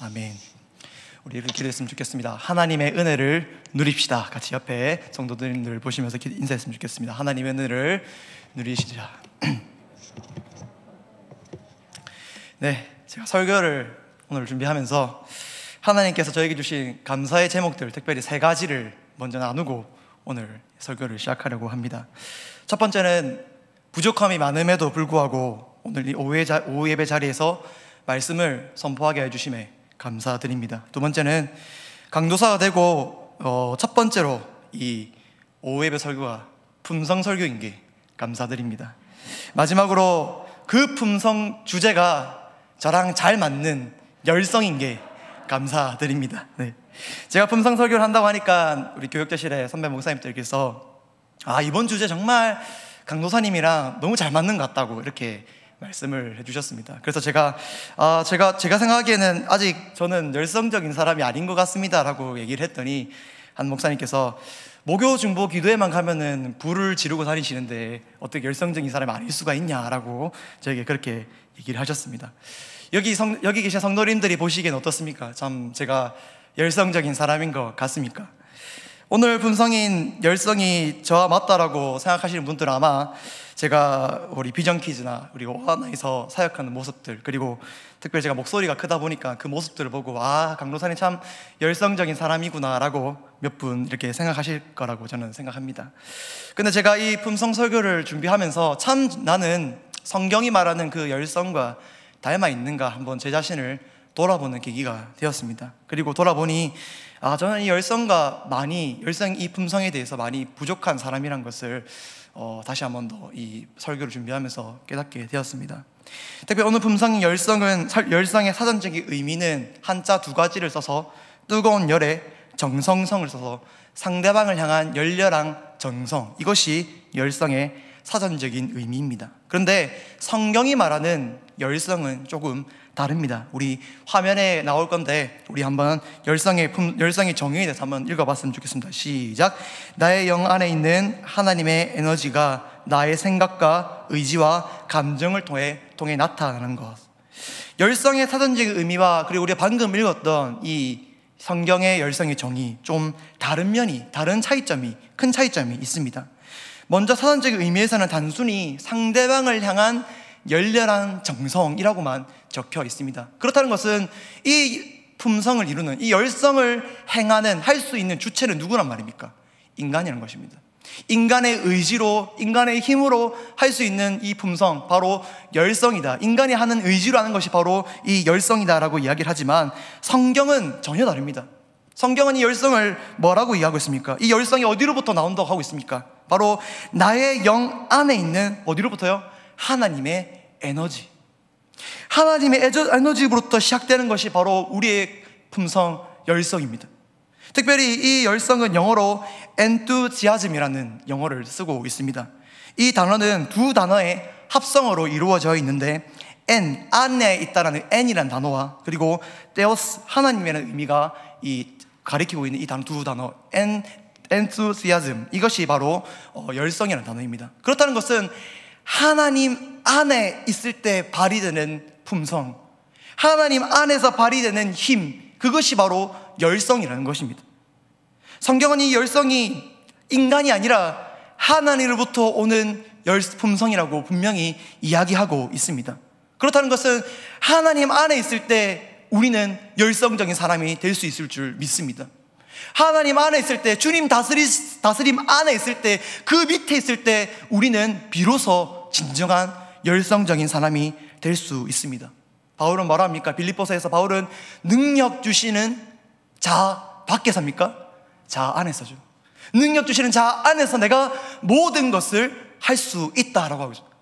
아멘. 우리 이렇게 기도했으면 좋겠습니다. 하나님의 은혜를 누립시다. 같이 옆에 성도들을 보시면서 인사했으면 좋겠습니다. 하나님의 은혜를 누리시자. 네, 제가 설교를 오늘 준비하면서 하나님께서 저에게 주신 감사의 제목들, 특별히 3가지를 먼저 나누고 오늘 설교를 시작하려고 합니다. 첫 번째는 부족함이 많음에도 불구하고 오늘 이 오후 예배 자리에서 말씀을 선포하게 해주심에 감사드립니다. 두 번째는 강도사가 되고 첫 번째로 이 오후 예배 설교가 품성 설교인 게 감사드립니다. 마지막으로 그 품성 주제가 저랑 잘 맞는 열성인 게 감사드립니다. 네. 제가 품성 설교를 한다고 하니까 우리 교육자실의 선배 목사님들께서 이번 주제 정말 강도사님이랑 너무 잘 맞는 것 같다고 이렇게 말씀을 해주셨습니다. 그래서 제가 생각하기에는 아직 저는 열성적인 사람이 아닌 것 같습니다 라고 얘기를 했더니 한 목사님께서 목요 중보 기도회만 가면은 불을 지르고 다니시는데 어떻게 열성적인 사람이 아닐 수가 있냐라고 저에게 그렇게 얘기를 하셨습니다. 여기 계신 성도님들이 보시기엔 어떻습니까? 참 제가 열성적인 사람인 것 같습니까? 오늘 품성인 열성이 저와 맞다라고 생각하시는 분들은 아마 제가 우리 비전 퀴즈나 우리 오하나에서 사역하는 모습들, 그리고 특별히 제가 목소리가 크다 보니까 그 모습들을 보고 강도사님 참 열성적인 사람이구나 라고 몇 분 이렇게 생각하실 거라고 저는 생각합니다. 근데 제가 이 품성 설교를 준비하면서 참 나는 성경이 말하는 그 열성과 닮아 있는가 한번 제 자신을 돌아보는 계기가 되었습니다. 그리고 돌아보니 저는 이 열성 이 품성에 대해서 많이 부족한 사람이란 것을 다시 한 번 더 이 설교를 준비하면서 깨닫게 되었습니다. 특히 오늘 품성의 열성의 사전적인 의미는 한자 2가지를 써서 뜨거운 열에 정성성을 써서 상대방을 향한 열렬한 정성, 이것이 열성의 사전적인 의미입니다. 그런데 성경이 말하는 열성은 조금 다릅니다. 우리 화면에 나올 건데 우리 한번 열성의 정의에 대해서 한번 읽어봤으면 좋겠습니다. 시작. 나의 영 안에 있는 하나님의 에너지가 나의 생각과 의지와 감정을 통해 나타나는 것. 열성의 사전적인 의미와 그리고 우리가 방금 읽었던 이 성경의 열성의 정의, 좀 큰 차이점이 있습니다. 먼저 사전적인 의미에서는 단순히 상대방을 향한 열렬한 정성이라고만 적혀 있습니다. 그렇다는 것은 이 품성을 이루는, 이 열성을 할 수 있는 주체는 누구란 말입니까? 인간이라는 것입니다. 인간의 의지로, 인간의 힘으로 할 수 있는 이 품성, 바로 열성이다. 인간이 하는 의지로 하는 것이 바로 이 열성이다라고 이야기를 하지만 성경은 전혀 다릅니다. 성경은 이 열성을 뭐라고 이야기하고 있습니까? 이 열성이 어디로부터 나온다고 하고 있습니까? 바로 나의 영 안에 있는 어디로부터요? 하나님의 에너지. 하나님의 에너지로부터 시작되는 것이 바로 우리의 품성, 열성입니다. 특별히 이 열성은 영어로 enthusiasm이라는 영어를 쓰고 있습니다. 이 단어는 2 단어의 합성어로 이루어져 있는데 안에 있다라는 n이라는 단어와 그리고 theos, 하나님이라는 의미가 가리키고 있는 이 2 단어 enthusiasm, 이것이 바로 열성이라는 단어입니다. 그렇다는 것은 하나님 안에 있을 때 발휘되는 품성, 하나님 안에서 발휘되는 힘, 그것이 바로 열성이라는 것입니다. 성경은 이 열성이 인간이 아니라 하나님으로부터 오는 품성이라고 분명히 이야기하고 있습니다. 그렇다는 것은 하나님 안에 있을 때 우리는 열성적인 사람이 될 수 있을 줄 믿습니다. 하나님 안에 있을 때, 주님 다스림 안에 있을 때, 그 밑에 있을 때 우리는 비로소 진정한 열성적인 사람이 될 수 있습니다. 바울은 뭐라 합니까? 빌립보서에서 바울은 능력 주시는 자 밖에서입니까? 자 안에서죠. 능력 주시는 자 안에서 내가 모든 것을 할 수 있다라고 하고 있습니다.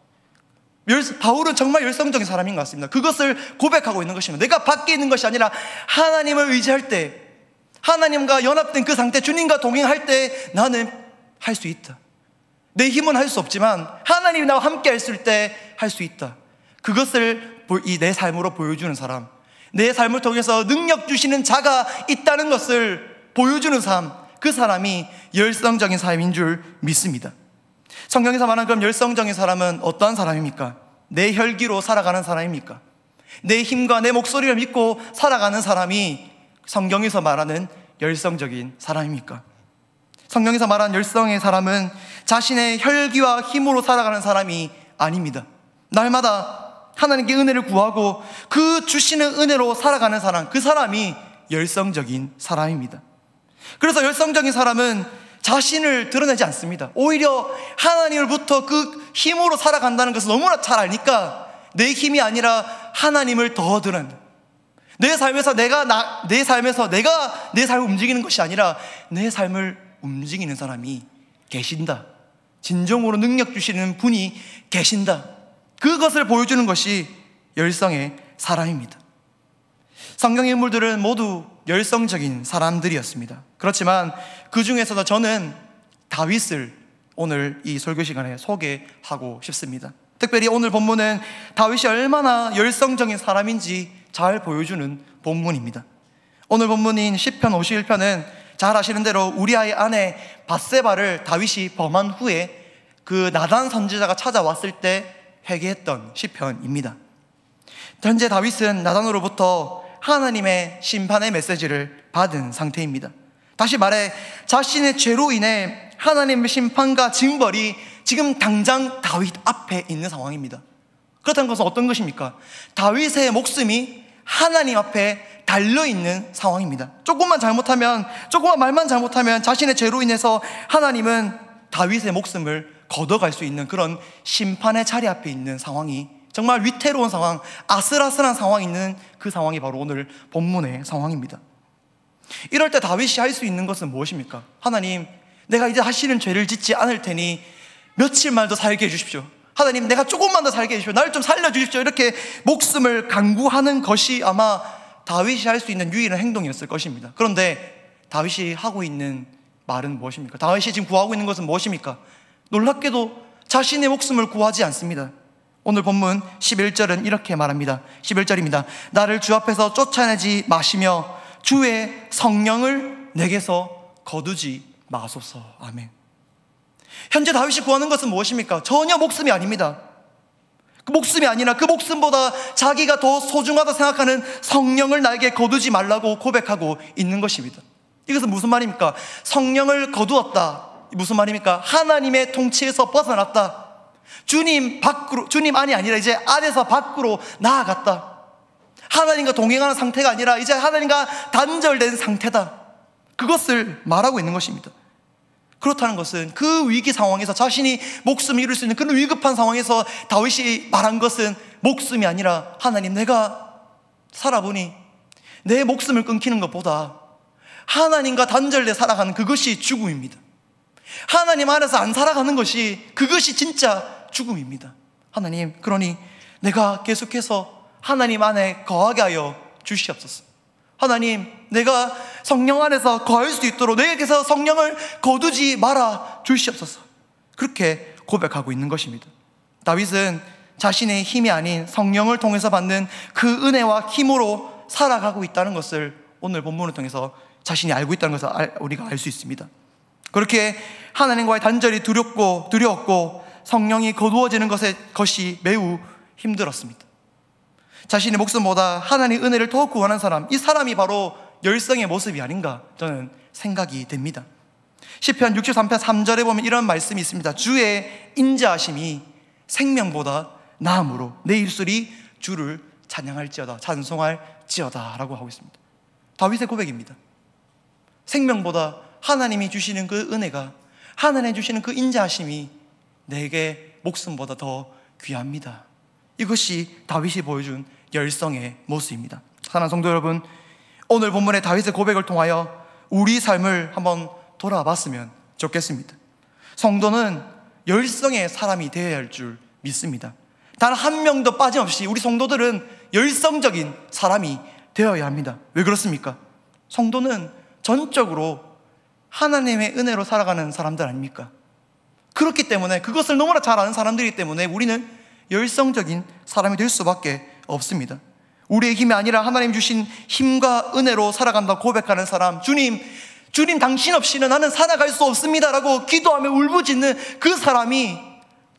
바울은 정말 열성적인 사람인 것 같습니다. 그것을 고백하고 있는 것입니다. 내가 밖에 있는 것이 아니라 하나님을 의지할 때, 하나님과 연합된 그 상태, 주님과 동행할 때 나는 할 수 있다. 내 힘은 할 수 없지만 하나님이 나와 함께 했을 때 할 수 있다. 그것을 내 삶으로 보여주는 사람, 내 삶을 통해서 능력 주시는 자가 있다는 것을 보여주는 삶, 그 사람이 열성적인 사람인 줄 믿습니다. 성경에서 말하는 그럼 열성적인 사람은 어떠한 사람입니까? 내 혈기로 살아가는 사람입니까? 내 힘과 내 목소리를 믿고 살아가는 사람이 성경에서 말하는 열성적인 사람입니까? 성경에서 말하는 열성의 사람은 자신의 혈기와 힘으로 살아가는 사람이 아닙니다. 날마다 하나님께 은혜를 구하고 그 주시는 은혜로 살아가는 사람, 그 사람이 열성적인 사람입니다. 그래서 열성적인 사람은 자신을 드러내지 않습니다. 오히려 하나님으로부터 그 힘으로 살아간다는 것을 너무나 잘 아니까 내 힘이 아니라 하나님을 더 드러낸다. 내 삶에서 내가 내 삶을 움직이는 것이 아니라 내 삶을 움직이는 사람이 계신다. 진정으로 능력 주시는 분이 계신다. 그것을 보여주는 것이 열성의 사람입니다. 성경의 인물들은 모두 열성적인 사람들이었습니다. 그렇지만 그 중에서도 저는 다윗을 오늘 이 설교 시간에 소개하고 싶습니다. 특별히 오늘 본문은 다윗이 얼마나 열성적인 사람인지 잘 보여주는 본문입니다. 오늘 본문인 시편 51편은 잘 아시는 대로 우리아의 아내 밧세바를 다윗이 범한 후에 그 나단 선지자가 찾아왔을 때 회개했던 시편입니다. 현재 다윗은 나단으로부터 하나님의 심판의 메시지를 받은 상태입니다. 다시 말해 자신의 죄로 인해 하나님의 심판과 징벌이 지금 당장 다윗 앞에 있는 상황입니다. 그렇다는 것은 어떤 것입니까? 다윗의 목숨이 하나님 앞에 달려있는 상황입니다. 조금만 말만 잘못하면 자신의 죄로 인해서 하나님은 다윗의 목숨을 걷어갈 수 있는 그런 심판의 자리 앞에 있는 상황이, 정말 위태로운 상황, 아슬아슬한 상황이 있는 그 상황이 바로 오늘 본문의 상황입니다. 이럴 때 다윗이 할 수 있는 것은 무엇입니까? 하나님, 내가 이제 다시는 죄를 짓지 않을 테니 며칠만 더 살게 해주십시오. 하나님, 내가 조금만 더 살게 해주십시오. 나를 좀 살려주십시오. 이렇게 목숨을 간구하는 것이 아마 다윗이 할 수 있는 유일한 행동이었을 것입니다. 그런데 다윗이 하고 있는 말은 무엇입니까? 다윗이 지금 구하고 있는 것은 무엇입니까? 놀랍게도 자신의 목숨을 구하지 않습니다. 오늘 본문 11절은 이렇게 말합니다. 11절입니다. 나를 주 앞에서 쫓아내지 마시며 주의 성령을 내게서 거두지 마소서. 아멘. 현재 다윗이 구하는 것은 무엇입니까? 전혀 목숨이 아닙니다. 그 목숨이 아니라 그 목숨보다 자기가 더 소중하다 생각하는 성령을 나에게 거두지 말라고 고백하고 있는 것입니다. 이것은 무슨 말입니까? 성령을 거두었다. 무슨 말입니까? 하나님의 통치에서 벗어났다. 주님 안이 아니라 이제 안에서 밖으로 나아갔다. 하나님과 동행하는 상태가 아니라 이제 하나님과 단절된 상태다. 그것을 말하고 있는 것입니다. 그렇다는 것은 그 위기 상황에서 자신이 목숨을 잃을 수 있는 그런 위급한 상황에서 다윗이 말한 것은 목숨이 아니라 하나님, 내가 살아보니 내 목숨을 끊기는 것보다 하나님과 단절돼 살아가는 그것이 죽음입니다. 하나님 안에서 안 살아가는 것이, 그것이 진짜 죽음입니다. 하나님, 그러니 내가 계속해서 하나님 안에 거하게 하여 주시옵소서. 하나님, 내가 성령 안에서 거할 수 있도록 내게서 성령을 거두지 말아 주시옵소서. 그렇게 고백하고 있는 것입니다. 다윗은 자신의 힘이 아닌 성령을 통해서 받는 그 은혜와 힘으로 살아가고 있다는 것을 오늘 본문을 통해서 자신이 알고 있다는 것을 우리가 알 수 있습니다. 그렇게 하나님과의 단절이 두려웠고 성령이 거두어지는 것이 매우 힘들었습니다. 자신의 목숨보다 하나님의 은혜를 더 구하는 사람, 이 사람이 바로 열성의 모습이 아닌가 저는 생각이 됩니다. 시편 63편 3절에 보면 이런 말씀이 있습니다. 주의 인자하심이 생명보다 나음으로 내 입술이 주를 찬양할지어다, 찬송할지어다 라고 하고 있습니다. 다윗의 고백입니다. 생명보다 하나님이 주시는 그 은혜가, 하나님이 주시는 그 인자하심이 내게 목숨보다 더 귀합니다. 이것이 다윗이 보여준 열성의 모습입니다. 사랑하는 성도 여러분, 오늘 본문의 다윗의 고백을 통하여 우리 삶을 한번 돌아봤으면 좋겠습니다. 성도는 열성의 사람이 되어야 할 줄 믿습니다. 단 한 명도 빠짐없이 우리 성도들은 열성적인 사람이 되어야 합니다. 왜 그렇습니까? 성도는 전적으로 하나님의 은혜로 살아가는 사람들 아닙니까? 그렇기 때문에, 그것을 너무나 잘 아는 사람들이기 때문에 우리는 열성적인 사람이 될 수밖에 없습니다. 우리의 힘이 아니라 하나님 주신 힘과 은혜로 살아간다고 고백하는 사람, 주님 당신 없이는 나는 살아갈 수 없습니다 라고 기도하며 울부짖는 그 사람이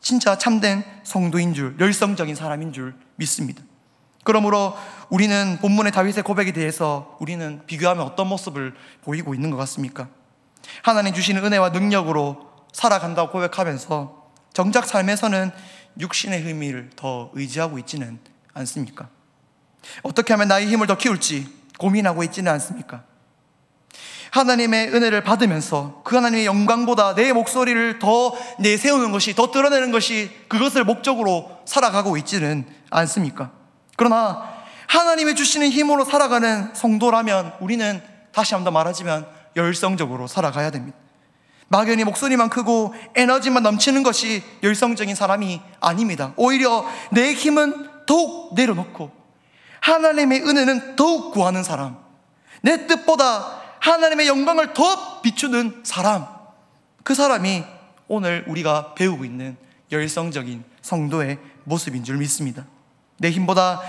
진짜 참된 성도인 줄, 열성적인 사람인 줄 믿습니다. 그러므로 우리는 본문의 다윗의 고백에 대해서 우리는 비교하면 어떤 모습을 보이고 있는 것 같습니까? 하나님 주시는 은혜와 능력으로 살아간다고 고백하면서 정작 삶에서는 육신의 의미를 더 의지하고 있지는 않습니까? 어떻게 하면 나의 힘을 더 키울지 고민하고 있지는 않습니까? 하나님의 은혜를 받으면서 그 하나님의 영광보다 내 목소리를 더 내세우는 것이, 더 드러내는 것이, 그것을 목적으로 살아가고 있지는 않습니까? 그러나 하나님이 주시는 힘으로 살아가는 성도라면 우리는 다시 한번 말하자면 열성적으로 살아가야 됩니다. 막연히 목소리만 크고 에너지만 넘치는 것이 열성적인 사람이 아닙니다. 오히려 내 힘은 더욱 내려놓고 하나님의 은혜는 더욱 구하는 사람, 내 뜻보다 하나님의 영광을 더 비추는 사람, 그 사람이 오늘 우리가 배우고 있는 열성적인 성도의 모습인 줄 믿습니다. 내 힘보다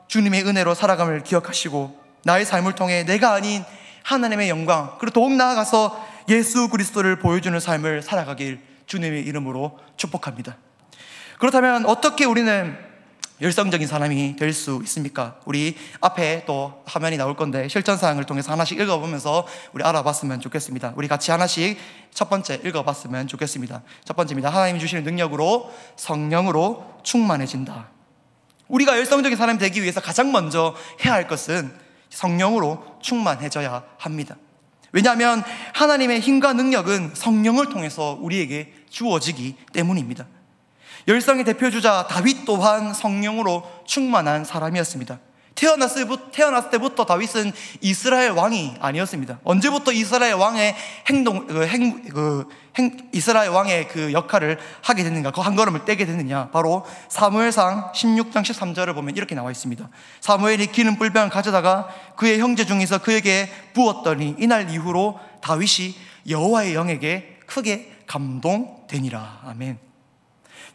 주님의 은혜로 살아감을 기억하시고 나의 삶을 통해 내가 아닌 하나님의 영광, 그리고 더욱 나아가서 예수 그리스도를 보여주는 삶을 살아가길 주님의 이름으로 축복합니다. 그렇다면 어떻게 우리는 열성적인 사람이 될 수 있습니까? 우리 앞에 또 화면이 나올 건데 실전사항을 통해서 하나씩 읽어보면서 우리 알아봤으면 좋겠습니다. 우리 같이 하나씩 첫 번째 읽어봤으면 좋겠습니다. 첫 번째입니다. 하나님이 주시는 능력으로 성령으로 충만해진다. 우리가 열성적인 사람이 되기 위해서 가장 먼저 해야 할 것은 성령으로 충만해져야 합니다. 왜냐하면 하나님의 힘과 능력은 성령을 통해서 우리에게 주어지기 때문입니다. 열성의 대표주자 다윗 또한 성령으로 충만한 사람이었습니다. 태어났을 때부터 다윗은 이스라엘 왕이 아니었습니다. 언제부터 이스라엘 왕의 이스라엘 왕의 그 역할을 하게 됐는가, 그 한 걸음을 떼게 됐느냐, 바로 사무엘상 16장 13절을 보면 이렇게 나와 있습니다. 사무엘이 기름 뿔병을 가져다가 그의 형제 중에서 그에게 부었더니 이날 이후로 다윗이 여호와의 영에게 크게 감동되니라. 아멘.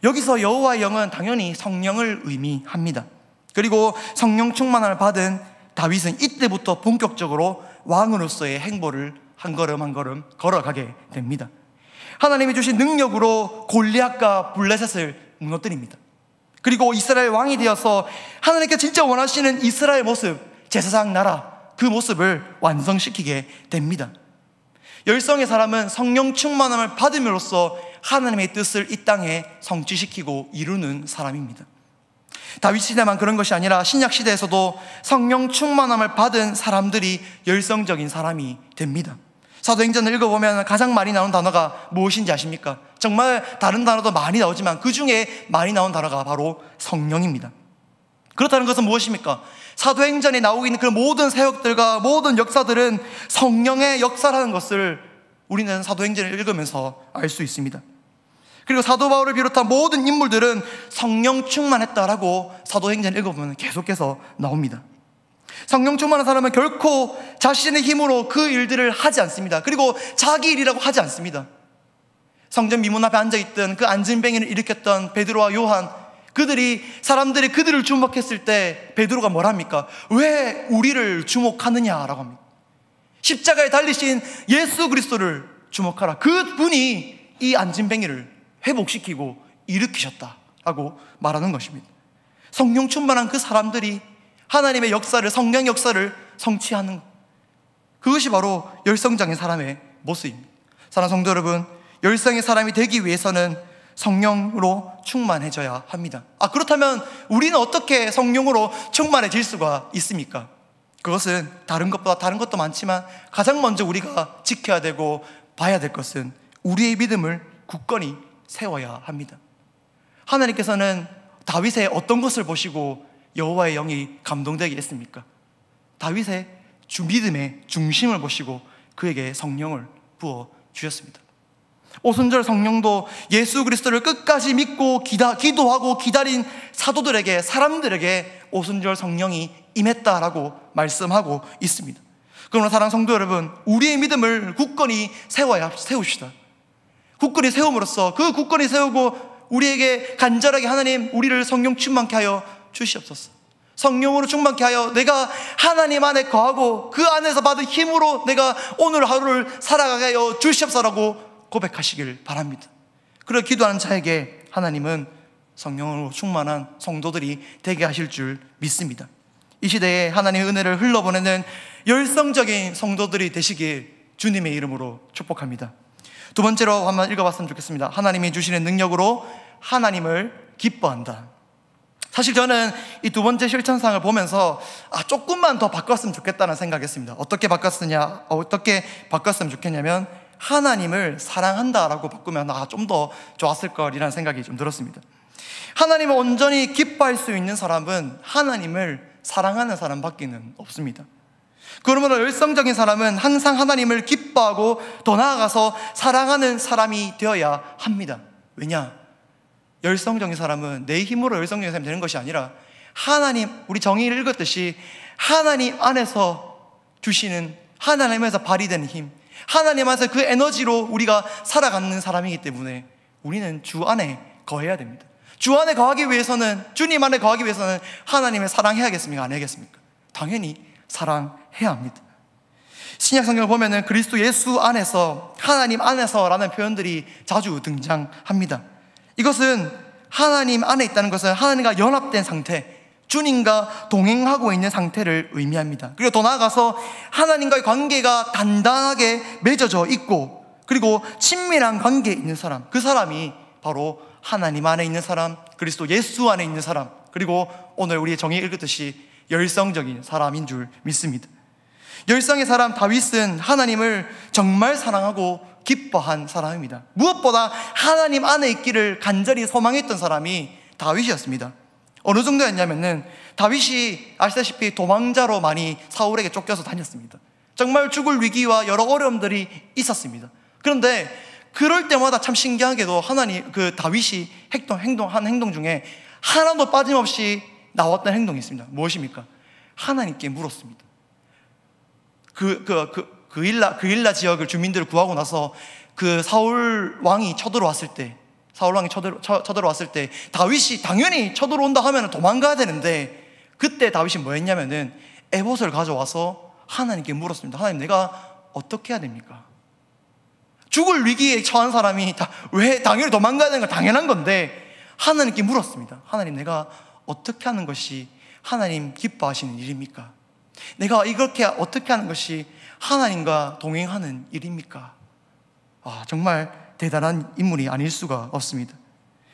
여기서 여호와의 영은 당연히 성령을 의미합니다. 그리고 성령 충만함을 받은 다윗은 이때부터 본격적으로 왕으로서의 행보를 한 걸음 한 걸음 걸어가게 됩니다. 하나님이 주신 능력으로 골리앗과 블레셋을 무너뜨립니다. 그리고 이스라엘 왕이 되어서 하나님께 진짜 원하시는 이스라엘 모습, 제사장 나라, 그 모습을 완성시키게 됩니다. 열성의 사람은 성령 충만함을 받음으로써 하나님의 뜻을 이 땅에 성취시키고 이루는 사람입니다. 다윗 시대만 그런 것이 아니라 신약 시대에서도 성령 충만함을 받은 사람들이 열성적인 사람이 됩니다. 사도행전을 읽어보면 가장 많이 나오는 단어가 무엇인지 아십니까? 정말 다른 단어도 많이 나오지만 그 중에 많이 나온 단어가 바로 성령입니다. 그렇다는 것은 무엇입니까? 사도행전에 나오고 있는 그 모든 사역들과 모든 역사들은 성령의 역사라는 것을 우리는 사도행전을 읽으면서 알 수 있습니다. 그리고 사도 바울을 비롯한 모든 인물들은 성령 충만했다라고 사도행전을 읽어보면 계속해서 나옵니다. 성령 충만한 사람은 결코 자신의 힘으로 그 일들을 하지 않습니다. 그리고 자기 일이라고 하지 않습니다. 성전 미문 앞에 앉아있던 그 안진뱅이를 일으켰던 베드로와 요한, 사람들이 그들을 주목했을 때 베드로가 뭘 합니까? 왜 우리를 주목하느냐라고 합니다. 십자가에 달리신 예수 그리스도를 주목하라. 그분이 이 안진뱅이를 회복시키고 일으키셨다라고 말하는 것입니다. 성령 충만한 그 사람들이 하나님의 역사를, 성령 역사를 성취하는 것, 그것이 바로 열성적인 사람의 모습입니다. 사랑하는 성도 여러분, 열성의 사람이 되기 위해서는 성령으로 충만해져야 합니다. 그렇다면 우리는 어떻게 성령으로 충만해질 수가 있습니까? 그것은 다른 것도 많지만 가장 먼저 우리가 지켜야 되고 봐야 될 것은 우리의 믿음을 굳건히 세워야 합니다. 하나님께서는 다윗의 어떤 것을 보시고 여호와의 영이 감동되게 했습니까? 다윗의 믿음의 중심을 보시고 그에게 성령을 부어 주셨습니다. 오순절 성령도 예수 그리스도를 끝까지 믿고 기도하고 기다린 사람들에게 오순절 성령이 임했다라고 말씀하고 있습니다. 그러나 사랑하는 성도 여러분, 우리의 믿음을 굳건히 세웁시다. 굳건히 세움으로써 그 굳건히 세우고 우리에게 간절하게 하나님, 우리를 성령 충만케 하여 주시옵소서. 성령으로 충만케 하여 내가 하나님 안에 거하고 그 안에서 받은 힘으로 내가 오늘 하루를 살아가게 하여 주시옵소서라고 고백하시길 바랍니다. 그렇게 기도하는 자에게 하나님은 성령으로 충만한 성도들이 되게 하실 줄 믿습니다. 이 시대에 하나님의 은혜를 흘러보내는 열성적인 성도들이 되시길 주님의 이름으로 축복합니다. 두 번째로 한번 읽어봤으면 좋겠습니다. 하나님이 주시는 능력으로 하나님을 기뻐한다. 사실 저는 이 두 번째 실천상을 보면서 조금만 더 바꿨으면 좋겠다는 생각했습니다. 어떻게 바꿨으면 좋겠냐면 하나님을 사랑한다라고 바꾸면 좀 더 좋았을 거리라는 생각이 좀 들었습니다. 하나님을 온전히 기뻐할 수 있는 사람은 하나님을 사랑하는 사람밖에는 없습니다. 그러므로 열성적인 사람은 항상 하나님을 기뻐하고 더 나아가서 사랑하는 사람이 되어야 합니다. 왜냐? 열성적인 사람은 내 힘으로 열성적인 사람이 되는 것이 아니라 하나님, 우리 정의를 읽었듯이 하나님 안에서 주시는, 하나님에서 발휘되는 힘, 하나님 안에서 그 에너지로 우리가 살아가는 사람이기 때문에 우리는 주 안에 거해야 됩니다. 주 안에 거하기 위해서는, 주님 안에 거하기 위해서는 하나님을 사랑해야겠습니까? 안 해야겠습니까? 당연히 사랑해야 합니다. 신약 성경을 보면은 그리스도 예수 안에서, 하나님 안에서라는 표현들이 자주 등장합니다. 이것은 하나님 안에 있다는 것은 하나님과 연합된 상태, 주님과 동행하고 있는 상태를 의미합니다. 그리고 더 나아가서 하나님과의 관계가 단단하게 맺어져 있고, 그리고 친밀한 관계에 있는 사람, 그 사람이 바로 하나님 안에 있는 사람, 그리스도 예수 안에 있는 사람, 그리고 오늘 우리의 정의 읽었듯이 열성적인 사람인 줄 믿습니다. 열성의 사람 다윗은 하나님을 정말 사랑하고 기뻐한 사람입니다. 무엇보다 하나님 안에 있기를 간절히 소망했던 사람이 다윗이었습니다. 어느 정도였냐면은 다윗이 아시다시피 도망자로 많이 사울에게 쫓겨서 다녔습니다. 정말 죽을 위기와 여러 어려움들이 있었습니다. 그런데 그럴 때마다 참 신기하게도 그 다윗이 한 행동 중에 하나도 빠짐없이 나왔던 행동이 있습니다. 무엇입니까? 하나님께 물었습니다. 그 일라 지역을 주민들을 구하고 나서 그 사울 왕이 쳐들어왔을 때 다윗이 당연히 쳐들어온다 하면 도망가야 되는데, 그때 다윗이 뭐 했냐면은 에봇을 가져와서 하나님께 물었습니다. 하나님, 내가 어떻게 해야 됩니까? 죽을 위기에 처한 사람이 왜 당연히 도망가야 되는 건 당연한 건데 하나님께 물었습니다. 하나님, 내가 어떻게 하는 것이 하나님 기뻐하시는 일입니까? 내가 이렇게 어떻게 하는 것이 하나님과 동행하는 일입니까? 정말 대단한 인물이 아닐 수가 없습니다.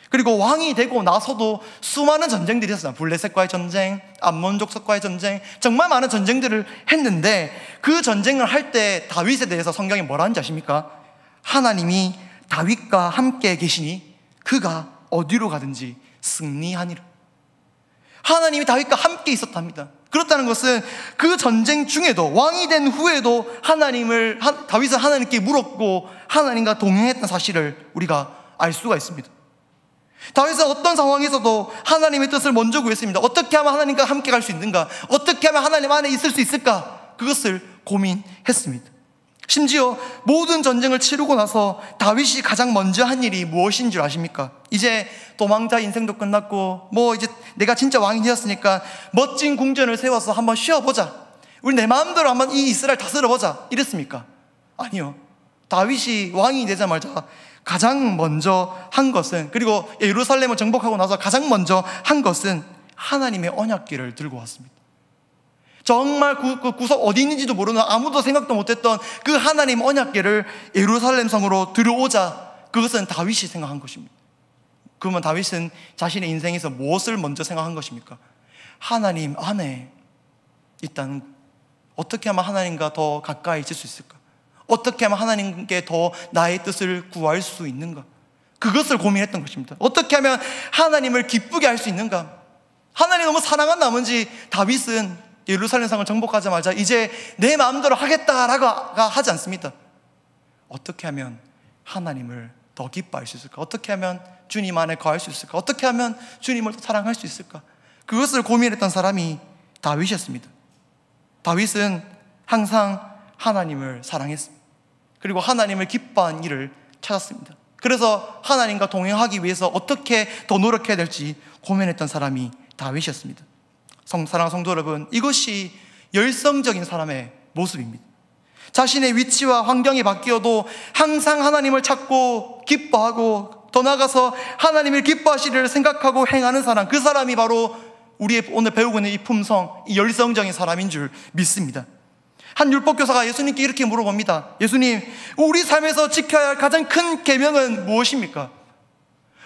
그리고 왕이 되고 나서도 수많은 전쟁들이 있었어요. 블레셋과의 전쟁, 암몬족속과의 전쟁, 정말 많은 전쟁들을 했는데 그 전쟁을 할 때 다윗에 대해서 성경이 뭐라 하는지 아십니까? 하나님이 다윗과 함께 계시니 그가 어디로 가든지 승리하니라. 하나님이 다윗과 함께 있었답니다. 그렇다는 것은 그 전쟁 중에도, 왕이 된 후에도 다윗은 하나님께 물었고 하나님과 동행했던 사실을 우리가 알 수가 있습니다. 다윗은 어떤 상황에서도 하나님의 뜻을 먼저 구했습니다. 어떻게 하면 하나님과 함께 갈 수 있는가? 어떻게 하면 하나님 안에 있을 수 있을까? 그것을 고민했습니다. 심지어 모든 전쟁을 치르고 나서 다윗이 가장 먼저 한 일이 무엇인 줄 아십니까? 이제 도망자 인생도 끝났고 이제 내가 진짜 왕이 되었으니까 멋진 궁전을 세워서 한번 쉬어보자, 우리 내 마음대로 한번 이 이스라엘 다스려보자, 이랬습니까? 아니요. 다윗이 왕이 되자마자 가장 먼저 한 것은, 그리고 예루살렘을 정복하고 나서 가장 먼저 한 것은 하나님의 언약궤를 들고 왔습니다. 정말 그 구석 어디 있는지도 모르는, 아무도 생각도 못했던 그 하나님 언약궤를 예루살렘 성으로 들어오자, 그것은 다윗이 생각한 것입니다. 그러면 다윗은 자신의 인생에서 무엇을 먼저 생각한 것입니까? 하나님 안에 있다는, 어떻게 하면 하나님과 더 가까이 있을 수 있을까? 어떻게 하면 하나님께 더 나의 뜻을 구할 수 있는가? 그것을 고민했던 것입니다. 어떻게 하면 하나님을 기쁘게 할 수 있는가? 하나님 너무 사랑한 나머지 다윗은 예루살렘 성을 정복하자마자 이제 내 마음대로 하겠다라고 하지 않습니다. 어떻게 하면 하나님을 더 기뻐할 수 있을까? 어떻게 하면 주님 안에 거할 수 있을까? 어떻게 하면 주님을 더 사랑할 수 있을까? 그것을 고민했던 사람이 다윗이었습니다. 다윗은 항상 하나님을 사랑했습니다. 그리고 하나님을 기뻐한 일을 찾았습니다. 그래서 하나님과 동행하기 위해서 어떻게 더 노력해야 될지 고민했던 사람이 다윗이었습니다. 사랑하는 성도 여러분, 이것이 열성적인 사람의 모습입니다. 자신의 위치와 환경이 바뀌어도 항상 하나님을 찾고 기뻐하고 더 나아가서 하나님을 기뻐하시리를 생각하고 행하는 사람, 그 사람이 바로 우리의 오늘 배우고 있는 이 품성, 이 열성적인 사람인 줄 믿습니다. 한 율법교사가 예수님께 이렇게 물어봅니다. 예수님, 우리 삶에서 지켜야 할 가장 큰 계명은 무엇입니까?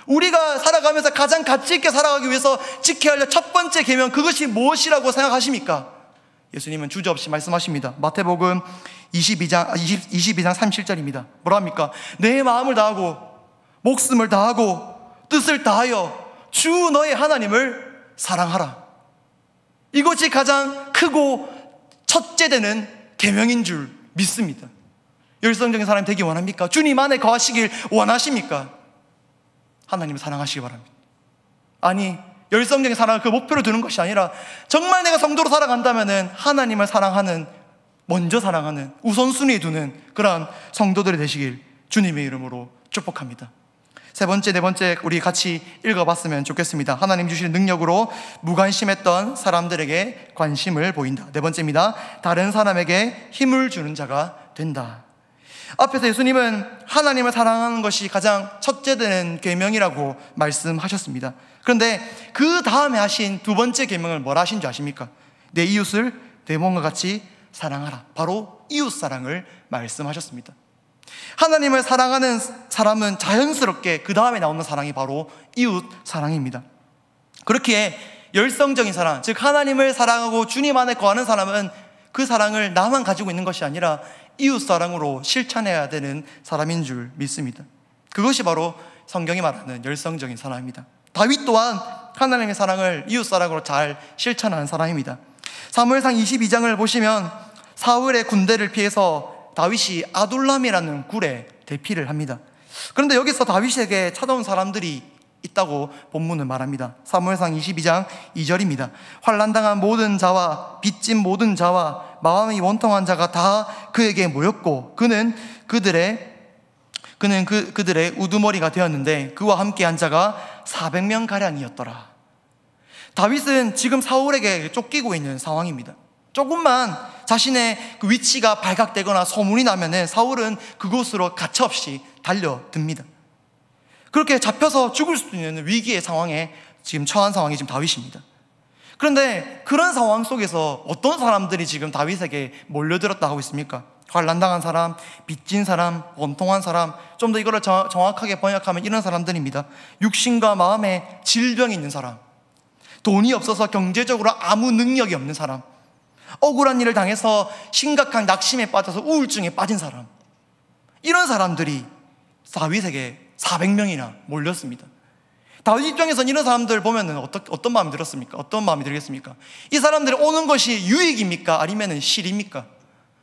우리가 살아가면서 가장 가치 있게 살아가기 위해서 지켜야 할 첫 번째 계명, 그것이 무엇이라고 생각하십니까? 예수님은 주저없이 말씀하십니다. 마태복음 22장 37절입니다. 뭐라 합니까? 내 마음을 다하고 목숨을 다하고 뜻을 다하여 주 너의 하나님을 사랑하라. 이것이 가장 크고 첫째 되는 계명인 줄 믿습니다. 열성적인 사람이 되기 원합니까? 주님 안에 거하시길 원하십니까? 하나님을 사랑하시기 바랍니다. 아니, 열성적인 사랑을 그 목표로 두는 것이 아니라 정말 내가 성도로 살아간다면 하나님을 사랑하는, 먼저 사랑하는, 우선순위에 두는 그러한 성도들이 되시길 주님의 이름으로 축복합니다. 세 번째, 네 번째 우리 같이 읽어봤으면 좋겠습니다. 하나님 주시는 능력으로 무관심했던 사람들에게 관심을 보인다. 네 번째입니다. 다른 사람에게 힘을 주는 자가 된다. 앞에서 예수님은 하나님을 사랑하는 것이 가장 첫째 되는 계명이라고 말씀하셨습니다. 그런데 그 다음에 하신 두 번째 계명을 뭐라 하신 줄 아십니까? 내 이웃을 내 몸과 같이 사랑하라. 바로 이웃 사랑을 말씀하셨습니다. 하나님을 사랑하는 사람은 자연스럽게 그 다음에 나오는 사랑이 바로 이웃 사랑입니다. 그렇기에 열성적인 사랑, 즉 하나님을 사랑하고 주님 안에 거하는 사람은 그 사랑을 나만 가지고 있는 것이 아니라 이웃 사랑으로 실천해야 되는 사람인 줄 믿습니다. 그것이 바로 성경이 말하는 열성적인 사랑입니다. 다윗 또한 하나님의 사랑을 이웃 사랑으로 잘 실천하는 사람입니다. 사무엘상 22장을 보시면 사울의 군대를 피해서 다윗이 아둘람이라는 굴에 대피를 합니다. 그런데 여기서 다윗에게 찾아온 사람들이 있다고 본문은 말합니다. 사무엘상 22장 2절입니다. 환난당한 모든 자와 빚진 모든 자와 마음이 원통한 자가 다 그에게 모였고 그는 그들의 우두머리가 되었는데 그와 함께한 자가 400명 가량이었더라. 다윗은 지금 사울에게 쫓기고 있는 상황입니다. 조금만 자신의 그 위치가 발각되거나 소문이 나면은 사울은 그곳으로 가차없이 달려듭니다. 그렇게 잡혀서 죽을 수도 있는 위기의 상황에 지금 처한 상황이 지금 다윗입니다. 그런데 그런 상황 속에서 어떤 사람들이 지금 다윗에게 몰려들었다 하고 있습니까? 환난당한 사람, 빚진 사람, 원통한 사람, 좀 더 이거를 정확하게 번역하면 이런 사람들입니다. 육신과 마음에 질병이 있는 사람, 돈이 없어서 경제적으로 아무 능력이 없는 사람, 억울한 일을 당해서 심각한 낙심에 빠져서 우울증에 빠진 사람, 이런 사람들이 다윗에게 400명이나 몰렸습니다. 다윗 입장에서는 이런 사람들 보면 어떤 마음이 들었습니까? 어떤 마음이 들겠습니까? 이 사람들이 오는 것이 유익입니까? 아니면 실입니까?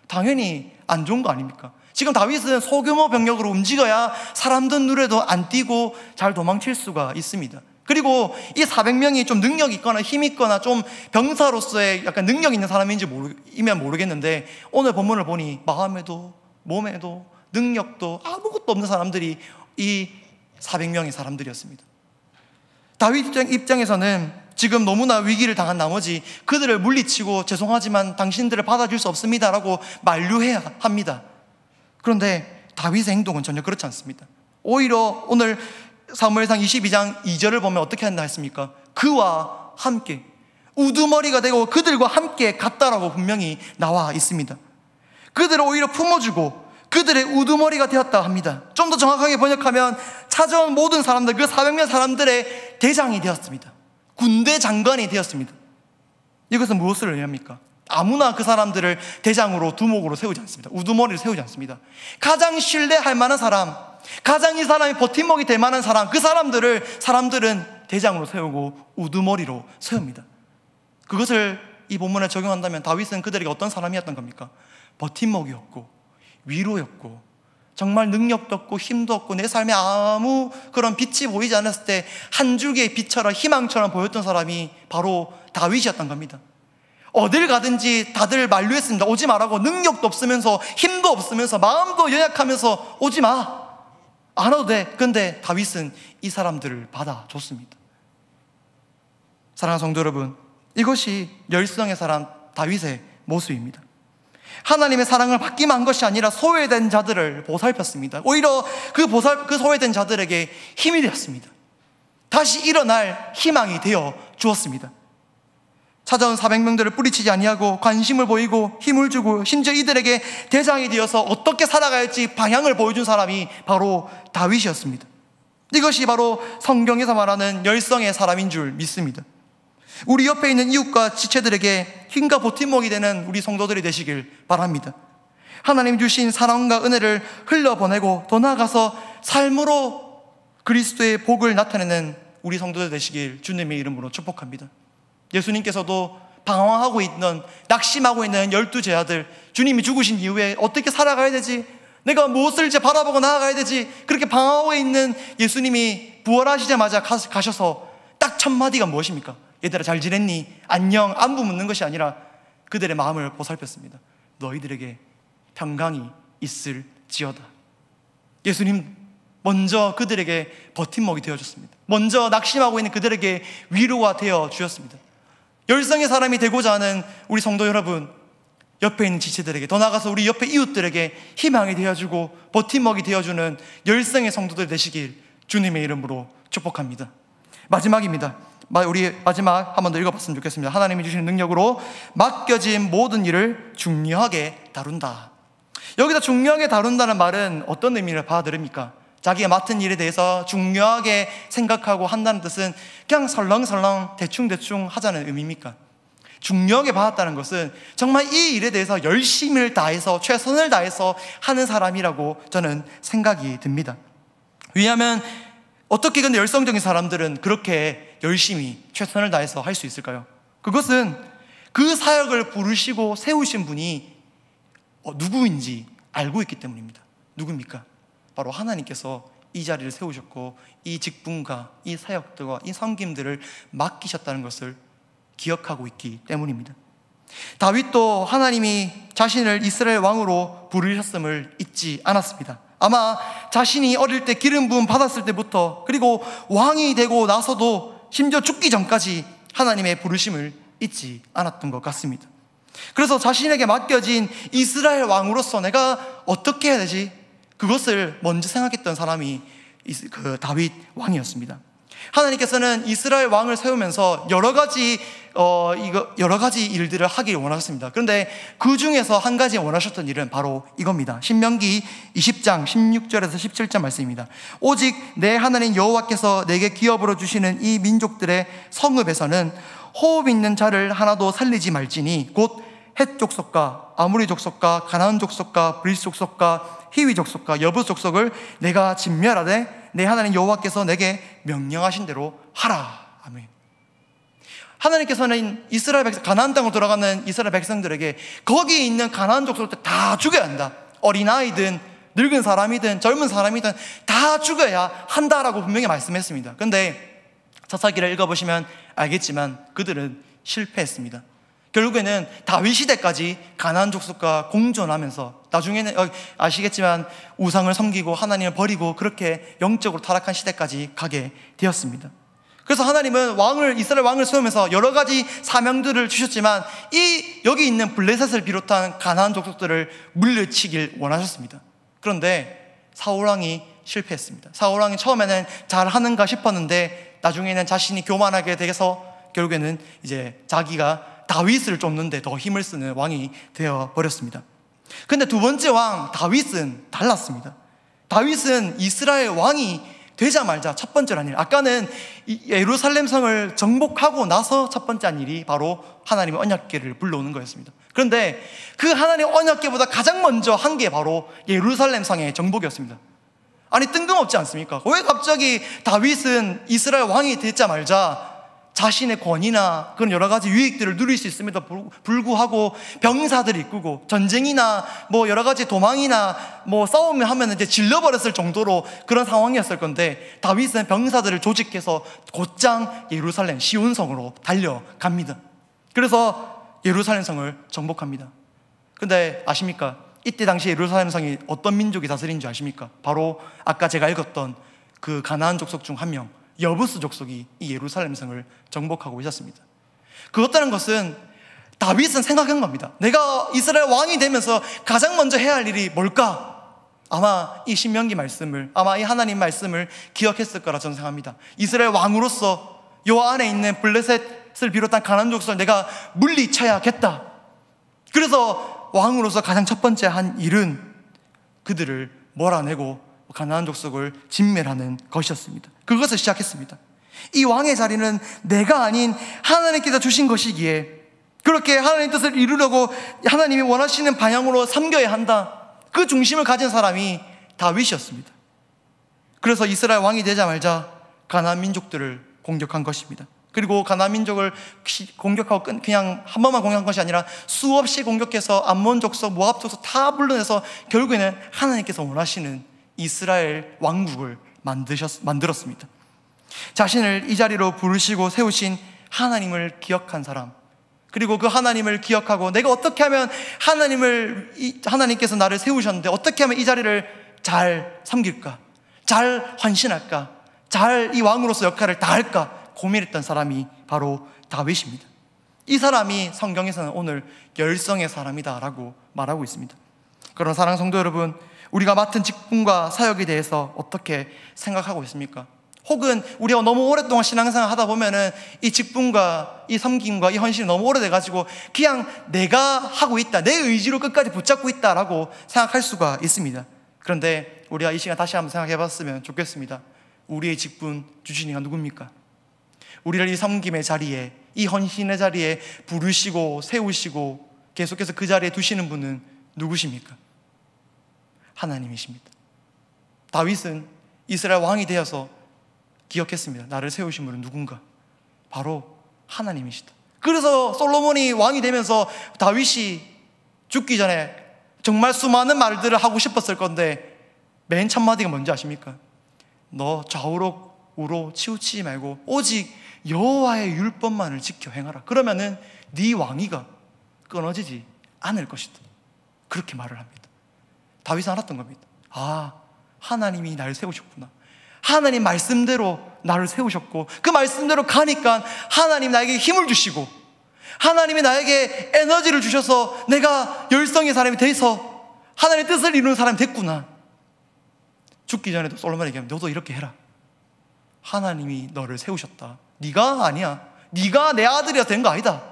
당연히 안 좋은 거 아닙니까? 지금 다윗은 소규모 병력으로 움직여야 사람들 눈에도 안 띄고 잘 도망칠 수가 있습니다. 그리고 이 400명이 좀 능력 있거나 힘 있거나 좀 병사로서의 약간 능력 있는 사람인지 모르겠는데 오늘 본문을 보니 마음에도 몸에도 능력도 아무것도 없는 사람들이 이 400명의 사람들이었습니다. 다윗 입장에서는 지금 너무나 위기를 당한 나머지 그들을 물리치고 죄송하지만 당신들을 받아줄 수 없습니다 라고 만류해야 합니다. 그런데 다윗의 행동은 전혀 그렇지 않습니다. 오히려 오늘 사무엘상 22장 2절을 보면 어떻게 한다 했습니까? 그와 함께 우두머리가 되고 그들과 함께 갔다라고 분명히 나와 있습니다. 그들을 오히려 품어주고 그들의 우두머리가 되었다 합니다. 좀 더 정확하게 번역하면 찾아온 모든 사람들, 그 400명 사람들의 대장이 되었습니다. 군대 장관이 되었습니다. 이것은 무엇을 의미합니까? 아무나 그 사람들을 대장으로 두목으로 세우지 않습니다. 우두머리를 세우지 않습니다. 가장 신뢰할 만한 사람, 가장 이 사람이 버팀목이 될 만한 사람, 그 사람들은 대장으로 세우고 우두머리로 세웁니다. 그것을 이 본문에 적용한다면 다윗은 그들에게 어떤 사람이었던 겁니까? 버팀목이었고 위로였고 정말 능력도 없고 힘도 없고 내 삶에 아무 그런 빛이 보이지 않았을 때 한 줄기의 빛처럼 희망처럼 보였던 사람이 바로 다윗이었던 겁니다. 어딜 가든지 다들 만류했습니다. 오지 말라고. 능력도 없으면서 힘도 없으면서 마음도 연약하면서 오지 마, 안 와도 돼. 근데 다윗은 이 사람들을 받아줬습니다. 사랑하는 성도 여러분, 이것이 열성의 사람 다윗의 모습입니다. 하나님의 사랑을 받기만 한 것이 아니라 소외된 자들을 보살폈습니다. 오히려 그 소외된 자들에게 힘이 되었습니다. 다시 일어날 희망이 되어 주었습니다. 찾아온 400명들을 뿌리치지 아니하고 관심을 보이고 힘을 주고 심지어 이들에게 대장이 되어서 어떻게 살아가야 할지 방향을 보여준 사람이 바로 다윗이었습니다. 이것이 바로 성경에서 말하는 열성의 사람인 줄 믿습니다. 우리 옆에 있는 이웃과 지체들에게 힘과 버팀목이 되는 우리 성도들이 되시길 바랍니다. 하나님 주신 사랑과 은혜를 흘려보내고 더 나아가서 삶으로 그리스도의 복을 나타내는 우리 성도들 되시길 주님의 이름으로 축복합니다. 예수님께서도 방황하고 있는, 낙심하고 있는 12제자들, 주님이 죽으신 이후에 어떻게 살아가야 되지? 내가 무엇을 이제 바라보고 나아가야 되지? 그렇게 방황하고 있는 예수님이 부활하시자마자 가셔서 딱 첫 마디가 무엇입니까? 얘들아 잘 지냈니? 안녕? 안부 묻는 것이 아니라 그들의 마음을 보살폈습니다. 너희들에게 평강이 있을지어다. 예수님 먼저 그들에게 버팀목이 되어줬습니다. 먼저 낙심하고 있는 그들에게 위로가 되어 주셨습니다. 열성의 사람이 되고자 하는 우리 성도 여러분, 옆에 있는 지체들에게, 더 나아가서 우리 옆에 이웃들에게 희망이 되어주고 버팀목이 되어주는 열성의 성도들 되시길 주님의 이름으로 축복합니다. 마지막입니다. 우리 마지막 한 번 더 읽어봤으면 좋겠습니다. 하나님이 주시는 능력으로 맡겨진 모든 일을 중요하게 다룬다. 여기서 중요하게 다룬다는 말은 어떤 의미를 받아들입니까? 자기가 맡은 일에 대해서 중요하게 생각하고 한다는 뜻은 그냥 설렁설렁 대충대충 하자는 의미입니까? 중요하게 받았다는 것은 정말 이 일에 대해서 열심을 다해서 최선을 다해서 하는 사람이라고 저는 생각이 듭니다. 왜냐하면 어떻게 근데 열성적인 사람들은 그렇게 열심히 최선을 다해서 할 수 있을까요? 그것은 그 사역을 부르시고 세우신 분이 누구인지 알고 있기 때문입니다. 누굽니까? 바로 하나님께서 이 자리를 세우셨고 이 직분과 이 사역들과 이 섬김들을 맡기셨다는 것을 기억하고 있기 때문입니다. 다윗도 하나님이 자신을 이스라엘 왕으로 부르셨음을 잊지 않았습니다. 아마 자신이 어릴 때 기름 부음 받았을 때부터, 그리고 왕이 되고 나서도 심지어 죽기 전까지 하나님의 부르심을 잊지 않았던 것 같습니다. 그래서 자신에게 맡겨진 이스라엘 왕으로서 내가 어떻게 해야 되지? 그것을 먼저 생각했던 사람이 그 다윗 왕이었습니다. 하나님께서는 이스라엘 왕을 세우면서 여러 가지 일들을 하길 원하셨습니다. 그런데 그 중에서 한 가지 원하셨던 일은 바로 이겁니다. 신명기 20장 16절에서 17절 말씀입니다. 오직 내 하나님 여호와께서 내게 기업으로 주시는 이 민족들의 성읍에서는 호흡 있는 자를 하나도 살리지 말지니 곧 헷 족속과 아모리 족속과 가나안 족속과 브리스 족속과 히위 족속과 여부 족속을 내가 진멸하되 내 하나님 여호와께서 내게 명령하신 대로 하라. 아멘. 하나님께서는 이스라엘 백성, 가나안 땅으로 돌아가는 이스라엘 백성들에게 거기 있는 가나안 족속들 다 죽여야 한다. 어린아이든 늙은 사람이든 젊은 사람이든 다 죽여야 한다라고 분명히 말씀했습니다. 그런데 사사기를 읽어보시면 알겠지만 그들은 실패했습니다. 결국에는 다윗 시대까지 가나안 족속과 공존하면서 나중에는 아시겠지만 우상을 섬기고 하나님을 버리고 그렇게 영적으로 타락한 시대까지 가게 되었습니다. 그래서 하나님은 이스라엘 왕을 세우면서 여러 가지 사명들을 주셨지만 여기 있는 블레셋을 비롯한 가나안 족속들을 물리치길 원하셨습니다. 그런데 사울 왕이 실패했습니다. 사울 왕이 처음에는 잘하는가 싶었는데 나중에는 자신이 교만하게 돼서 결국에는 이제 자기가 다윗을 쫓는데 더 힘을 쓰는 왕이 되어버렸습니다. 근데 두 번째 왕 다윗은 달랐습니다. 다윗은 이스라엘 왕이 되자마자 첫 번째 한 일, 아까는 예루살렘 성을 정복하고 나서 첫 번째 한 일이 바로 하나님의 언약궤를 불러오는 거였습니다. 그런데 그 하나님의 언약궤보다 가장 먼저 한 게 바로 예루살렘 성의 정복이었습니다. 아니 뜬금없지 않습니까? 왜 갑자기 다윗은 이스라엘 왕이 되자마자 자신의 권위나 그런 여러 가지 유익들을 누릴 수 있음에도 불구하고 병사들을 이끌고 전쟁이나 뭐 여러 가지 도망이나 뭐 싸움을 하면 이제 질러버렸을 정도로 그런 상황이었을 건데 다윗은 병사들을 조직해서 곧장 예루살렘 시온성으로 달려갑니다. 그래서 예루살렘 성을 정복합니다. 근데 아십니까? 이때 당시 예루살렘 성이 어떤 민족이 다스린 줄 아십니까? 바로 아까 제가 읽었던 그 가나안 족속 중 한 명, 여부스 족속이 이 예루살렘 성을 정복하고 있었습니다. 그렇다는 것은 다윗은 생각한 겁니다. 내가 이스라엘 왕이 되면서 가장 먼저 해야 할 일이 뭘까? 아마 이 신명기 말씀을, 아마 이 하나님 말씀을 기억했을 거라 저는 생각합니다. 이스라엘 왕으로서 요 안에 있는 블레셋을 비롯한 가나안 족속을 내가 물리쳐야겠다. 그래서 왕으로서 가장 첫 번째 한 일은 그들을 몰아내고 가나안 족속을 진멸하는 것이었습니다. 그것을 시작했습니다. 이 왕의 자리는 내가 아닌 하나님께서 주신 것이기에 그렇게 하나님의 뜻을 이루려고 하나님이 원하시는 방향으로 섬겨야 한다. 그 중심을 가진 사람이 다윗이었습니다. 그래서 이스라엘 왕이 되자마자 가나안 민족들을 공격한 것입니다. 그리고 가나안 민족을 공격하고 그냥 한 번만 공격한 것이 아니라 수없이 공격해서 암몬 족속, 모압 족속 다 불러내서 결국에는 하나님께서 원하시는 이스라엘 왕국을 만들었습니다. 자신을 이 자리로 부르시고 세우신 하나님을 기억한 사람, 그리고 그 하나님을 기억하고 내가 어떻게 하면 하나님께서 나를 세우셨는데 어떻게 하면 이 자리를 잘 섬길까, 잘 헌신할까, 잘 이 왕으로서 역할을 다할까 고민했던 사람이 바로 다윗입니다. 이 사람이 성경에서는 오늘 열성의 사람이다 라고 말하고 있습니다. 그런 사랑하는 성도 여러분, 우리가 맡은 직분과 사역에 대해서 어떻게 생각하고 있습니까? 혹은 우리가 너무 오랫동안 신앙생활 하다 보면은 이 직분과 이 섬김과 이 헌신이 너무 오래돼가지고 그냥 내가 하고 있다, 내 의지로 끝까지 붙잡고 있다라고 생각할 수가 있습니다. 그런데 우리가 이 시간 다시 한번 생각해 봤으면 좋겠습니다. 우리의 직분 주신 이가 누굽니까? 우리를 이 섬김의 자리에, 이 헌신의 자리에 부르시고 세우시고 계속해서 그 자리에 두시는 분은 누구십니까? 하나님이십니다. 다윗은 이스라엘 왕이 되어서 기억했습니다. 나를 세우신 분은 누군가? 바로 하나님이시다. 그래서 솔로몬이 왕이 되면서 다윗이 죽기 전에 정말 수많은 말들을 하고 싶었을 건데 맨 첫 마디가 뭔지 아십니까? 너 좌우로 우로 치우치지 말고 오직 여호와의 율법만을 지켜 행하라. 그러면은 네 왕위가 끊어지지 않을 것이다. 그렇게 말을 합니다. 다윗은 알았던 겁니다. 아, 하나님이 나를 세우셨구나. 하나님 말씀대로 나를 세우셨고 그 말씀대로 가니까 하나님 나에게 힘을 주시고 하나님이 나에게 에너지를 주셔서 내가 열성의 사람이 돼서 하나님의 뜻을 이루는 사람이 됐구나. 죽기 전에도 솔로몬이 얘기하면 너도 이렇게 해라. 하나님이 너를 세우셨다. 네가 아니야. 네가 내 아들이라 된 거 아니다.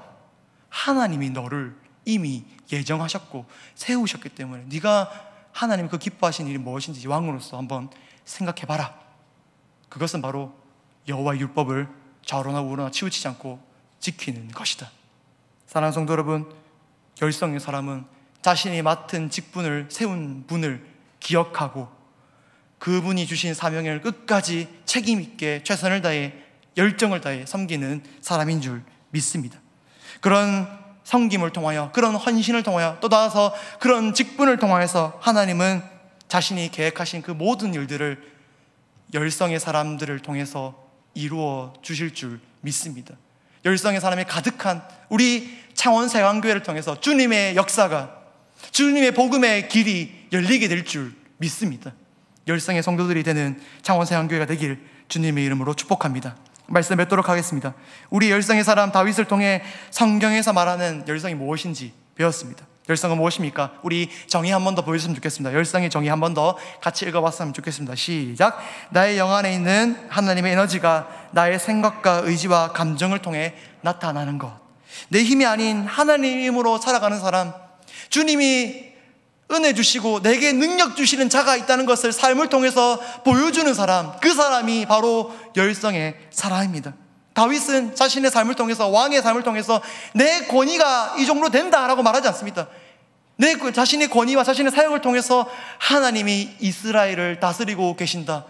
하나님이 너를 이미 예정하셨고 세우셨기 때문에 네가 하나님 그 기뻐하신 일이 무엇인지 왕으로서 한번 생각해봐라. 그것은 바로 여호와의 율법을 좌우로나 우로나 치우치지 않고 지키는 것이다. 사랑하는 성도 여러분, 열성의 사람은 자신이 맡은 직분을 세운 분을 기억하고 그분이 주신 사명을 끝까지 책임 있게 최선을 다해 열정을 다해 섬기는 사람인 줄 믿습니다. 그런 섬김을 통하여, 그런 헌신을 통하여, 또 나아서 그런 직분을 통하여서 하나님은 자신이 계획하신 그 모든 일들을 열성의 사람들을 통해서 이루어 주실 줄 믿습니다. 열성의 사람이 가득한 우리 창원세강교회를 통해서 주님의 역사가, 주님의 복음의 길이 열리게 될 줄 믿습니다. 열성의 성도들이 되는 창원세강교회가 되길 주님의 이름으로 축복합니다. 말씀 맺도록 하겠습니다. 우리 열성의 사람 다윗을 통해 성경에서 말하는 열성이 무엇인지 배웠습니다. 열성은 무엇입니까? 우리 정의 한 번 더 보여주시면 좋겠습니다. 열성의 정의 한 번 더 같이 읽어봤으면 좋겠습니다. 시작. 나의 영 안에 있는 하나님의 에너지가 나의 생각과 의지와 감정을 통해 나타나는 것. 내 힘이 아닌 하나님의 힘으로 살아가는 사람, 주님이 은혜 주시고 내게 능력 주시는 자가 있다는 것을 삶을 통해서 보여주는 사람, 그 사람이 바로 열성의 사람입니다. 다윗은 자신의 삶을 통해서, 왕의 삶을 통해서 내 권위가 이 정도 된다라고 말하지 않습니다. 내 자신의 권위와 자신의 사역을 통해서 하나님이 이스라엘을 다스리고 계신다,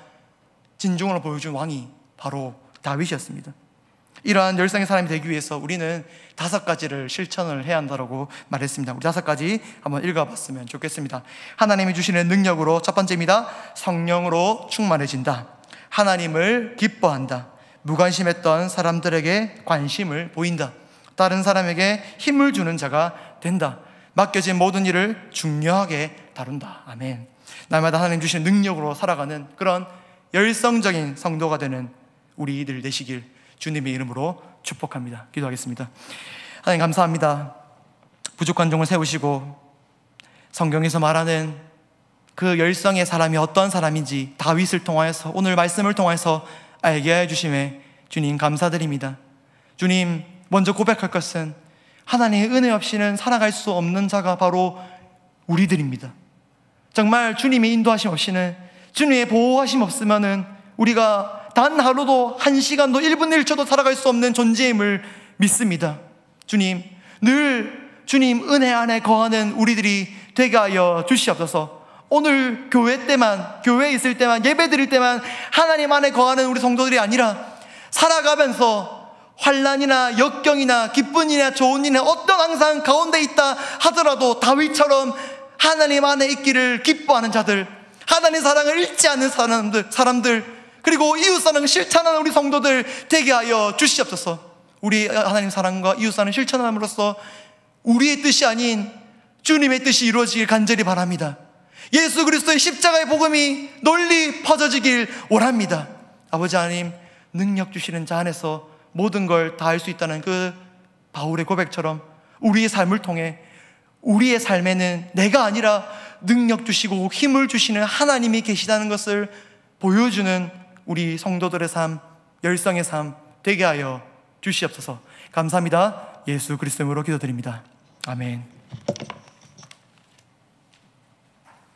진중으로 보여준 왕이 바로 다윗이었습니다. 이러한 열성의 사람이 되기 위해서 우리는 5가지를 실천을 해야 한다고 말했습니다. 우리 5가지 한번 읽어봤으면 좋겠습니다. 하나님이 주시는 능력으로, 첫 번째입니다. 성령으로 충만해진다. 하나님을 기뻐한다. 무관심했던 사람들에게 관심을 보인다. 다른 사람에게 힘을 주는 자가 된다. 맡겨진 모든 일을 중요하게 다룬다. 아멘. 날마다 하나님 주시는 능력으로 살아가는 그런 열성적인 성도가 되는 우리들 되시길 주님의 이름으로 축복합니다. 기도하겠습니다. 하나님 감사합니다. 부족한 종을 세우시고 성경에서 말하는 그 열성의 사람이 어떤 사람인지 다윗을 통하여서, 오늘 말씀을 통해서 알게 해주심에 주님 감사드립니다. 주님, 먼저 고백할 것은 하나님의 은혜 없이는 살아갈 수 없는 자가 바로 우리들입니다. 정말 주님의 인도하심 없이는, 주님의 보호하심 없으면은 우리가 단 하루도, 한 시간도, 1분 1초도 살아갈 수 없는 존재임을 믿습니다. 주님, 늘 주님 은혜 안에 거하는 우리들이 되게 하여 주시옵소서. 오늘 교회 때만, 교회에 있을 때만, 예배 드릴 때만 하나님 안에 거하는 우리 성도들이 아니라 살아가면서 환난이나 역경이나 기쁜 일이나 좋은 일이나 어떤 항상 가운데 있다 하더라도 다윗처럼 하나님 안에 있기를 기뻐하는 자들, 하나님의 사랑을 잃지 않는 사람들, 그리고 이웃사랑을 실천하는 우리 성도들 되게 하여 주시옵소서. 우리 하나님 사랑과 이웃사랑을 실천함으로써 우리의 뜻이 아닌 주님의 뜻이 이루어지길 간절히 바랍니다. 예수 그리스도의 십자가의 복음이 널리 퍼져지길 원합니다. 아버지 하나님, 능력 주시는 자 안에서 모든 걸 다 할 수 있다는 그 바울의 고백처럼 우리의 삶을 통해 우리의 삶에는 내가 아니라 능력 주시고 힘을 주시는 하나님이 계시다는 것을 보여주는 우리 성도들의 삶, 열성의 삶 되게 하여 주시옵소서. 감사합니다. 예수 그리스도 이름으로 기도드립니다. 아멘.